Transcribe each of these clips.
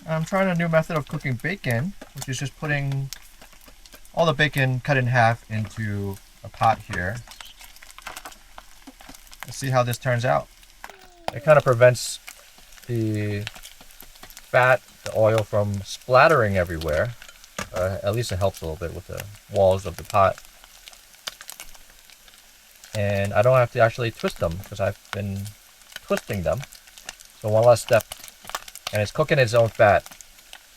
I'm trying a new method of cooking bacon, which is just putting all the bacon cut in half into a pot here. Let's see how this turns out. It kind of prevents the fat, the oil from splattering everywhere. At least it helps a little bit with the walls of the pot. And I don't have to actually twist them because I've been twisting them. So one less step. And it's cooking its own fat.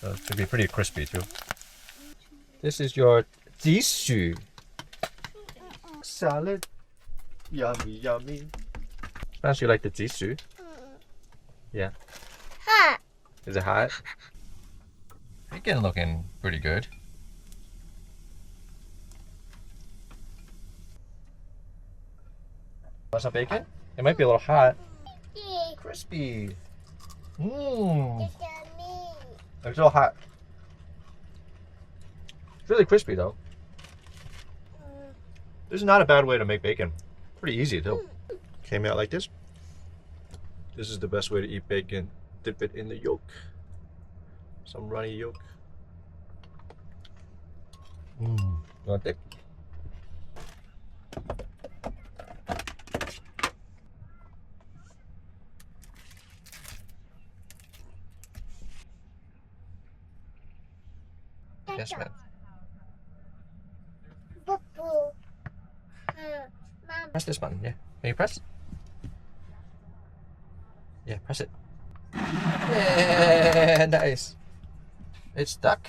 So it should be pretty crispy too. This is your jishu salad. Yummy, yummy. Sounds you like the jishu? Yeah. Hot. Is it hot? Bacon looking pretty good. Want some bacon? It might be a little hot. Crispy. Mmm. It's yummy. It's a little hot. It's really crispy though. This is not a bad way to make bacon. Pretty easy too. Came out like this. This is the best way to eat bacon. Dip it in the yolk. Some runny yolk. Mmm. You want thick? Yes, ma'am. Boo-boo. Mom. Press this button, yeah. Can you press? Yeah, press it. Yeah, nice. It's stuck.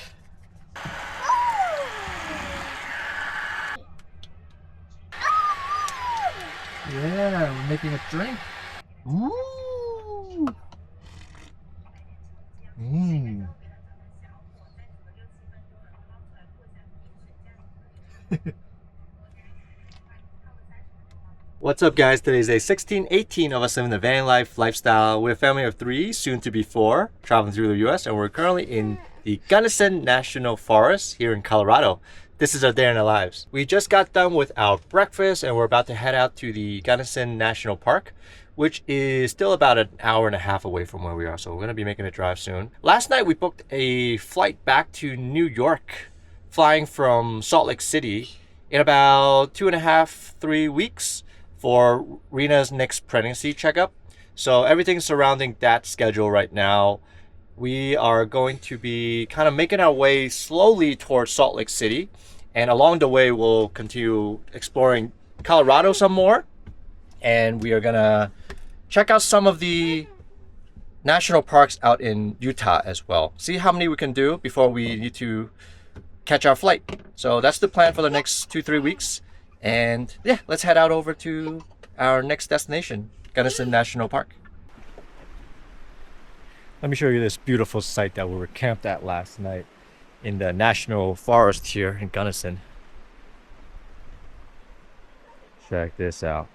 Yeah, we're making a drink. Ooh. Mmm. What's up guys, today's day 16, 18 of us living the van life lifestyle. We're a family of 3, soon to be 4, traveling through the US, and we're currently in the Gunnison National Forest here in Colorado. This is our day in our lives. We just got done with our breakfast and we're about to head out to the Gunnison National Park, which is still about an hour and a half away from where we are, so we're going to be making a drive soon. Last night we booked a flight back to New York, flying from Salt Lake City in about 2.5, 3 weeks for Rena's next pregnancy checkup. So everything surrounding that schedule right now, we are going to be kind of making our way slowly towards Salt Lake City. And along the way, we'll continue exploring Colorado some more. And we are gonna check out some of the national parks out in Utah as well. See how many we can do before we need to catch our flight. So that's the plan for the next 2-3 weeks. And yeah, let's head out over to our next destination, Gunnison National Park. Let me show you this beautiful site that we were camped at last night in the national forest here in Gunnison. Check this out.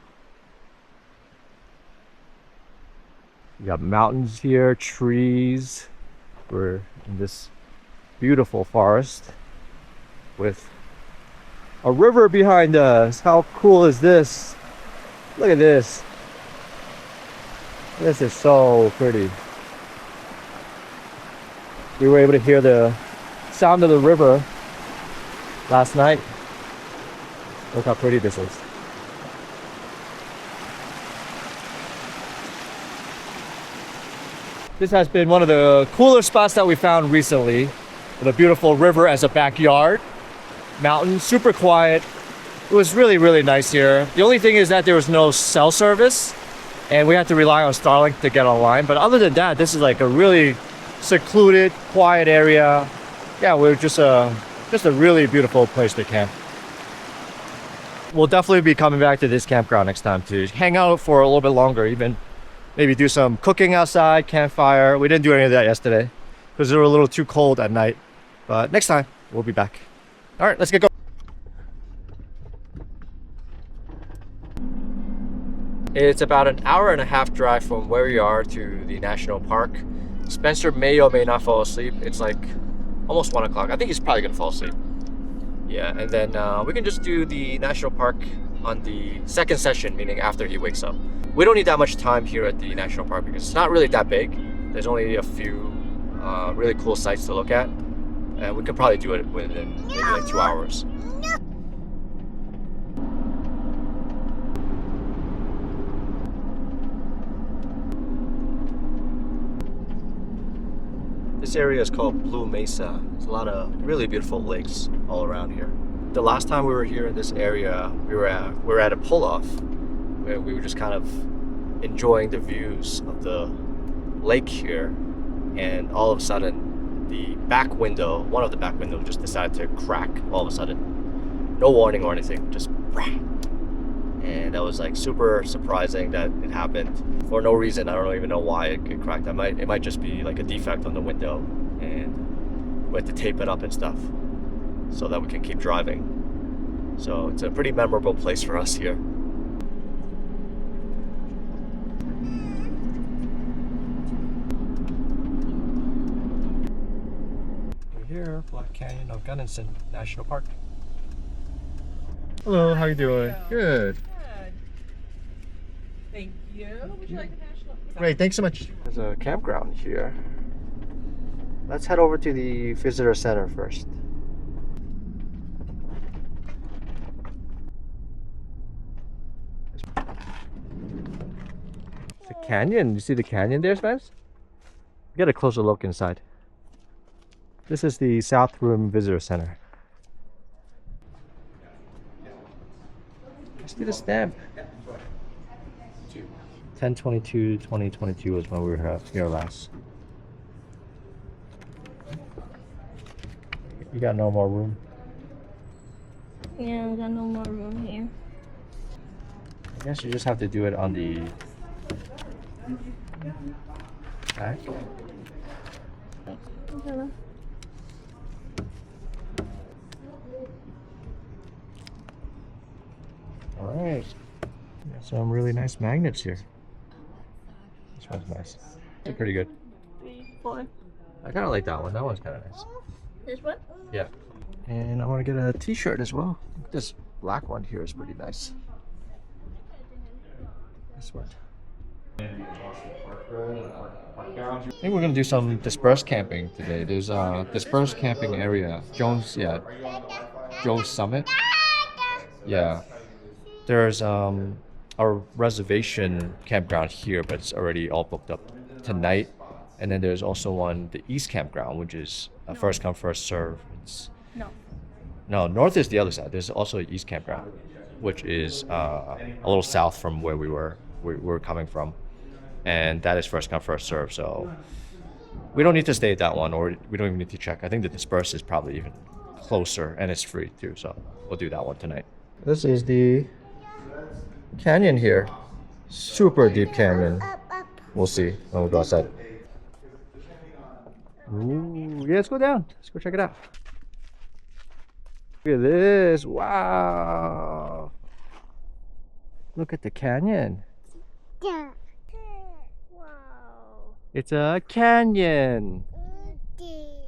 You got mountains here, trees. We're in this beautiful forest with a river behind us. How cool is this? Look at this. This is so pretty. We were able to hear the sound of the river last night. Look how pretty this is. This has been one of the cooler spots that we found recently, with a beautiful river as a backyard. Mountain, super quiet. It was really, really nice here. The only thing is that there was no cell service and we had to rely on Starlink to get online. But other than that, this is like a really secluded, quiet area. Yeah, we're just a really beautiful place to camp. We'll definitely be coming back to this campground next time to hang out for a little bit longer, even maybe do some cooking outside, campfire. We didn't do any of that yesterday because it was a little too cold at night. But next time, we'll be back. All right, let's get going. It's about an hour and a half drive from where we are to the national park. Spencer may or may not fall asleep. It's like almost 1 o'clock. I think he's probably gonna fall asleep. Yeah, and then we can just do the national park on the second session, meaning after he wakes up. We don't need that much time here at the national park because it's not really that big. There's only a few really cool sights to look at, and we could probably do it within maybe like 2 hours. This area is called Blue Mesa. There's a lot of really beautiful lakes all around here. The last time we were here in this area, we were at a pull-off where we were just kind of enjoying the views of the lake here, and all of a sudden the back window, one of the back windows, just decided to crack all of a sudden. No warning or anything, just and that was like super surprising that it happened for no reason. I don't even know why it cracked. It might just be like a defect on the window, and we had to tape it up and stuff so that we can keep driving. So it's a pretty memorable place for us here. We're here, Black Canyon of Gunnison National Park. Hello, how you doing? Good. Good. Thank you. Would you like a national? Great, thanks so much. There's a campground here. Let's head over to the visitor center first. The canyon. You see the canyon there, Spence? Get a closer look inside. This is the South Rim Visitor Center. Let's do the stamp. 10/22/2022 was when we were here last. You got no more room. Yeah, we got no more room here. I guess you just have to do it on the back. All right. Got some really nice magnets here. This one's nice. They're pretty good. 3, 4. I kind of like that one. That one's kind of nice. This one? Yeah. And I want to get a t-shirt as well. This black one here is pretty nice. This one. I think we're gonna do some dispersed camping today. There's a dispersed camping area. Jones Summit. Yeah. There's a reservation campground here, but it's already all booked up tonight. And then there's also one, the East Campground, which is a first come first serve. No, north is the other side. There's also an East Campground, which is a little south from where we're coming from, and that is first come first serve. So we don't need to stay at that one, or we don't even need to check. I think the dispersed is probably even closer, and it's free too. So we'll do that one tonight. This is the canyon here. Super deep canyon. We'll see when we go outside. Ooh, yeah, let's go down. Let's go check it out. Look at this. Wow. Look at the canyon. Yeah. Wow. It's a canyon.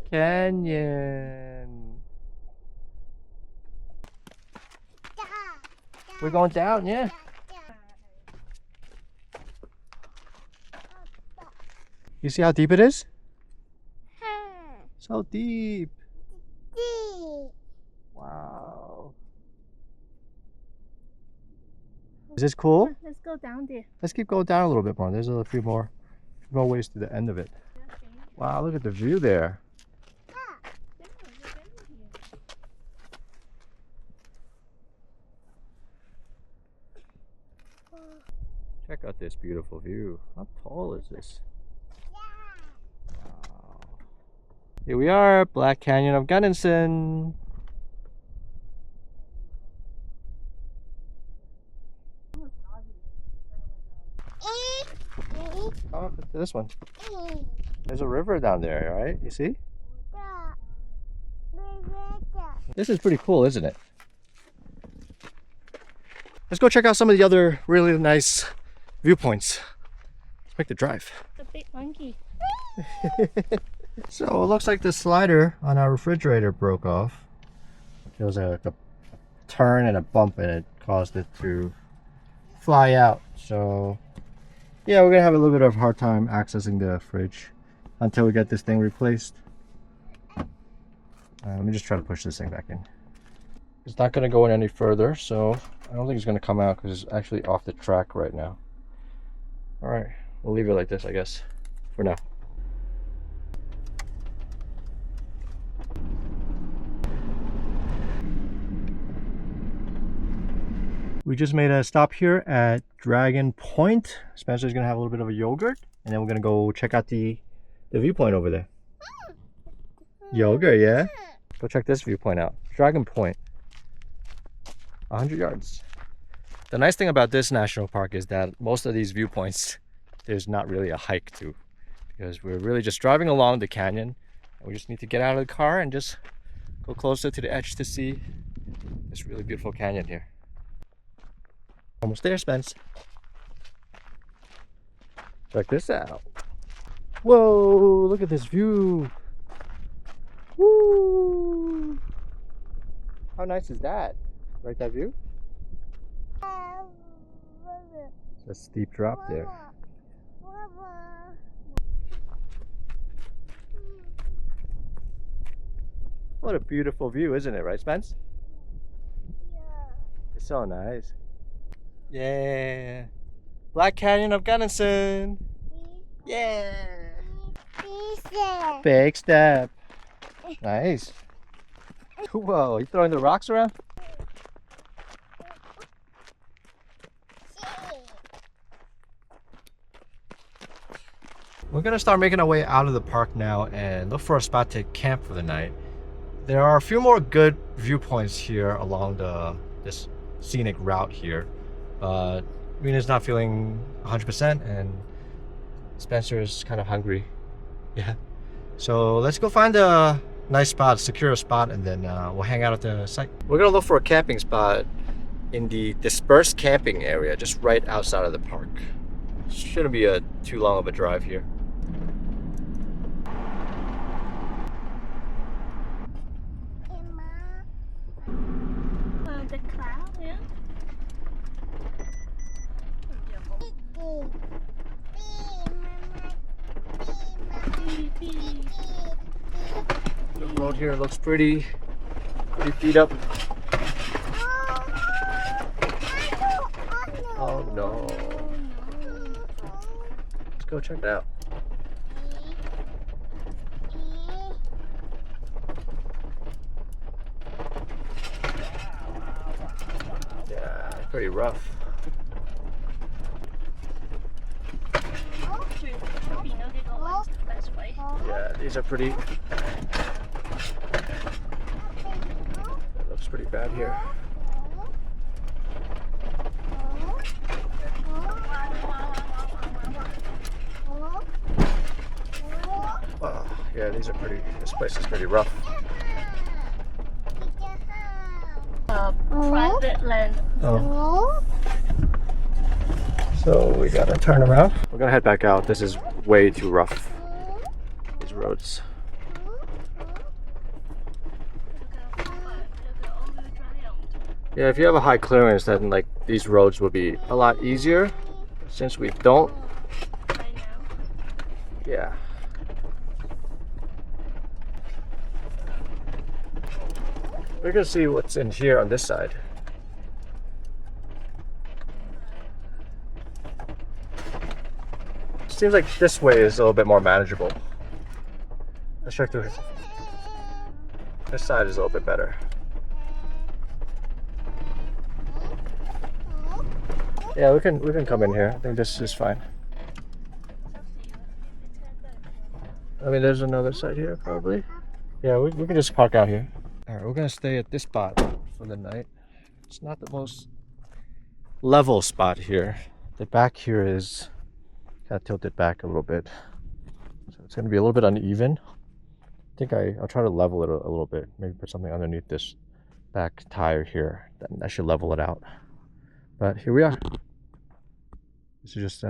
Canyon. We're going down, yeah. You see how deep it is? So deep. Wow. Is this cool? Let's go down there. Let's keep going down a little bit more. There's a few more ways to the end of it. Wow, look at the view there. Check out this beautiful view. How tall is this? Wow. Here we are, Black Canyon of Gunnison. Come up to this one. There's a river down there, right? You see? This is pretty cool, isn't it? Let's go check out some of the other really nice viewpoints. Let's make the drive. The big monkey. So it looks like the slider on our refrigerator broke off. There was a turn and a bump and it caused it to fly out. So yeah, we're gonna have a little bit of a hard time accessing the fridge. until we get this thing replaced. Let me just try to push this thing back in. It's not going to go in any further, so I don't think it's going to come out because it's actually off the track right now. Alright, we'll leave it like this, I guess, for now. We just made a stop here at Dragon Point. Spencer's going to have a little bit of a yogurt, and then we're going to go check out the viewpoint over there. Yogurt, yeah? Go check this viewpoint out. Dragon Point. 100 yards. The nice thing about this national park is that most of these viewpoints, there's not really a hike to, because we're really just driving along the canyon, and we just need to get out of the car and just go closer to the edge to see this really beautiful canyon here. Almost there, Spence. Check this out. Whoa, look at this view. Woo! How nice is that? Right, that view? It's a steep drop there. What a beautiful view, isn't it, right, Spence? Yeah. It's so nice. Yeah. Black Canyon of Gunnison. Yeah. Big step. Nice. Whoa, you throwing the rocks around? We're gonna start making our way out of the park now and look for a spot to camp for the night. There are a few more good viewpoints here along this scenic route here, but Rena's not feeling 100% and Spencer is kind of hungry. Yeah. So let's go find a nice spot, secure spot, and then we'll hang out at the site. We're gonna look for a camping spot in the dispersed camping area, just right outside of the park. Shouldn't be too long of a drive here. The cloud, yeah. The road here looks pretty beat up. Oh no. Let's go check it out. Yeah, pretty rough. Yeah, these are pretty. It looks pretty bad here. Yeah, these are pretty. This place is pretty rough. Private land. Oh. So we gotta turn around. We're gonna head back out. This is way too rough. These roads. Yeah, if you have a high clearance, then like these roads will be a lot easier. Since we don't. Yeah. We're gonna see what's in here on this side. Seems like this way is a little bit more manageable. Let's check through. This side is a little bit better. Yeah, we can come in here. I think this is fine. I mean, there's another side here probably. Yeah, we can just park out here. Alright, we're gonna stay at this spot for the night. It's not the most level spot here. The back here is kind of tilted back a little bit. So it's gonna be a little bit uneven. I think I'll try to level it a little bit. Maybe put something underneath this back tire here. That should level it out. But here we are. This is just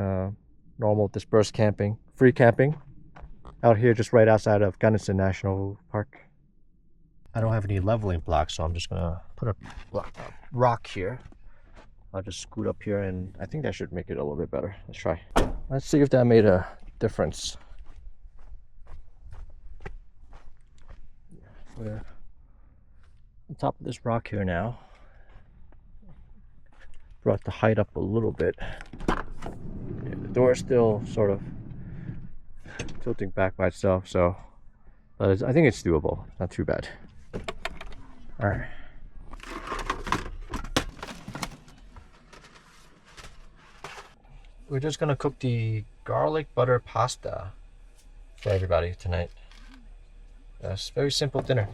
normal dispersed camping, free camping. Out here just right outside of Gunnison National Park. I don't have any leveling blocks, so I'm just gonna put a rock here. I'll just scoot up here and I think that should make it a little bit better. Let's try. Let's see if that made a difference. We're on top of this rock here now. Brought the height up a little bit. Yeah, the door is still sort of tilting back by itself, so but I think it's doable. Not too bad. All right. We're just gonna cook the garlic butter pasta for everybody tonight. It's a very simple dinner.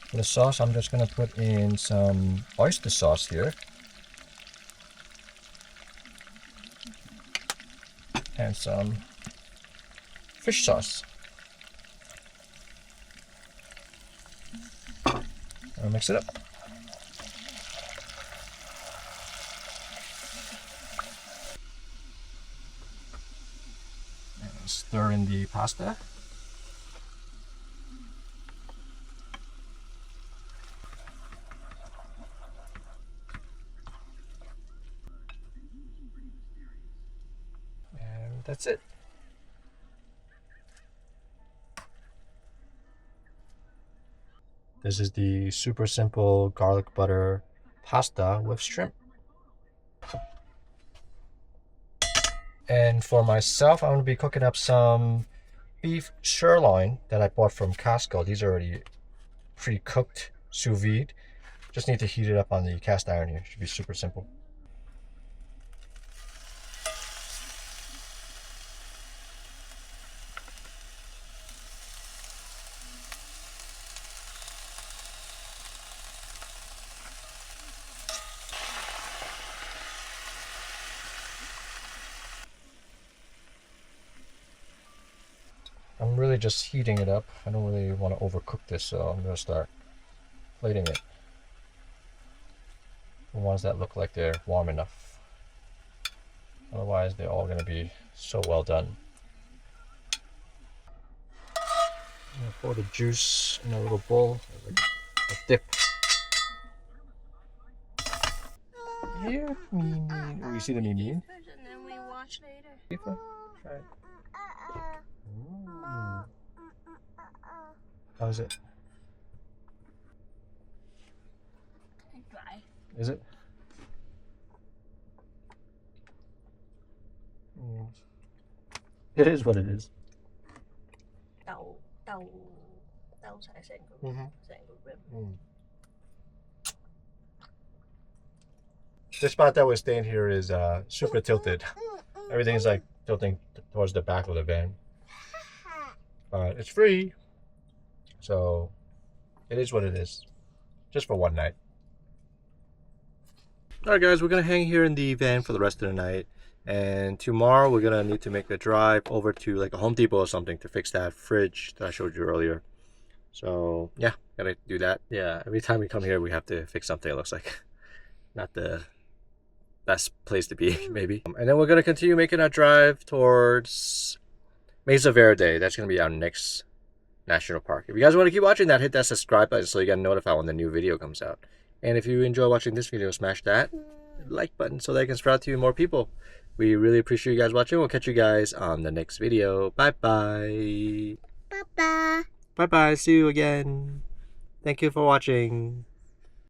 For the sauce, I'm just gonna put in some oyster sauce here. And some fish sauce. I'll mix it up. And stir in the pasta. That's it. This is the super simple garlic butter pasta with shrimp. And for myself, I'm going to be cooking up some beef sirloin that I bought from Costco. These are already pre-cooked sous vide. Just need to heat it up on the cast iron here. Should be super simple. I'm really just heating it up. I don't really want to overcook this, so I'm going to start plating it. The ones that look like they're warm enough. Otherwise, they're all going to be so well done. I'm going to pour the juice in a little bowl, like a dip. Here, Mimi. Oh, you see the Mimi? And then we watch later. Try it. How's it? Dry. Is it? It is what it is. Đậu xài rib. This spot that we're staying here is super tilted. Everything's like tilting towards the back of the van. But it's free. So it is what it is. Just for one night. Alright guys, we're going to hang here in the van for the rest of the night. And tomorrow we're going to need to make a drive over to like a Home Depot or something to fix that fridge that I showed you earlier. So yeah, gotta do that. Yeah, every time we come here we have to fix something, it looks like. Not the best place to be, maybe. And then we're going to continue making our drive towards Mesa Verde. That's going to be our next national park. If you guys want to keep watching that, hit that subscribe button so you get notified when the new video comes out. And if you enjoy watching this video, smash that like button so that I can spread out to more people. We really appreciate you guys watching. We'll catch you guys on the next video. Bye-bye. Bye-bye. Bye-bye. See you again. Thank you for watching.